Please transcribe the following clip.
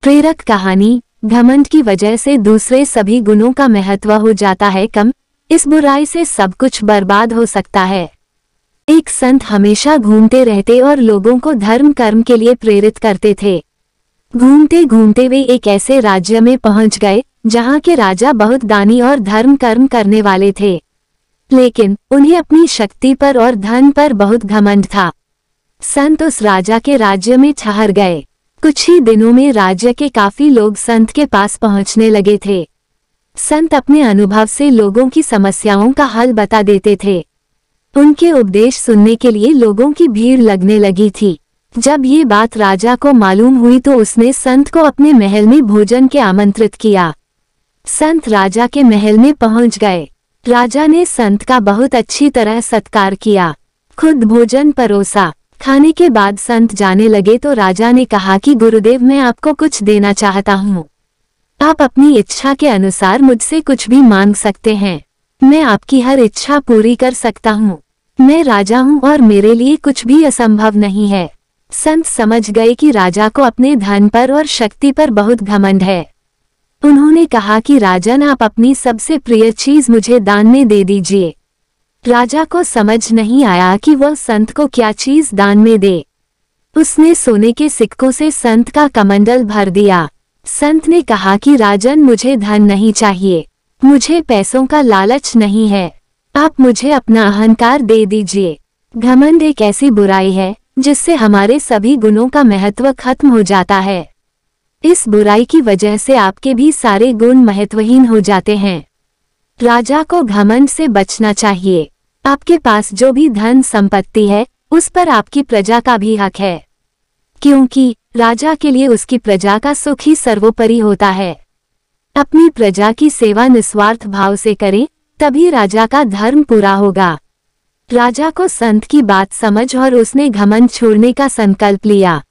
प्रेरक कहानी। घमंड की वजह से दूसरे सभी गुणों का महत्व हो जाता है कम। इस बुराई से सब कुछ बर्बाद हो सकता है। एक संत हमेशा घूमते रहते और लोगों को धर्म कर्म के लिए प्रेरित करते थे। घूमते घूमते वे एक ऐसे राज्य में पहुंच गए जहां के राजा बहुत दानी और धर्म कर्म करने वाले थे, लेकिन उन्हें अपनी शक्ति पर और धन पर बहुत घमंड था। संत उस राजा के राज्य में ठहर गए। कुछ ही दिनों में राज्य के काफी लोग संत के पास पहुंचने लगे थे। संत अपने अनुभव से लोगों की समस्याओं का हल बता देते थे। उनके उपदेश सुनने के लिए लोगों की भीड़ लगने लगी थी। जब ये बात राजा को मालूम हुई तो उसने संत को अपने महल में भोजन के आमंत्रित किया। संत राजा के महल में पहुंच गए। राजा ने संत का बहुत अच्छी तरह सत्कार किया, खुद भोजन परोसा। खाने के बाद संत जाने लगे तो राजा ने कहा कि गुरुदेव, मैं आपको कुछ देना चाहता हूँ। आप अपनी इच्छा के अनुसार मुझसे कुछ भी मांग सकते हैं। मैं आपकी हर इच्छा पूरी कर सकता हूँ। मैं राजा हूँ और मेरे लिए कुछ भी असंभव नहीं है। संत समझ गए कि राजा को अपने धन पर और शक्ति पर बहुत घमंड है। उन्होंने कहा कि राजन, आप अपनी सबसे प्रिय चीज मुझे दान में दे दीजिए। राजा को समझ नहीं आया कि वह संत को क्या चीज दान में दे। उसने सोने के सिक्कों से संत का कमंडल भर दिया। संत ने कहा कि राजन, मुझे धन नहीं चाहिए, मुझे पैसों का लालच नहीं है, आप मुझे अपना अहंकार दे दीजिए। घमंड एक ऐसी बुराई है जिससे हमारे सभी गुणों का महत्व खत्म हो जाता है। इस बुराई की वजह से आपके भी सारे गुण महत्वहीन हो जाते हैं। राजा को घमंड से बचना चाहिए। आपके पास जो भी धन संपत्ति है उस पर आपकी प्रजा का भी हक है, क्योंकि राजा के लिए उसकी प्रजा का सुख ही सर्वोपरि होता है। अपनी प्रजा की सेवा निस्वार्थ भाव से करें, तभी राजा का धर्म पूरा होगा। राजा को संत की बात समझ और उसने घमंड छोड़ने का संकल्प लिया।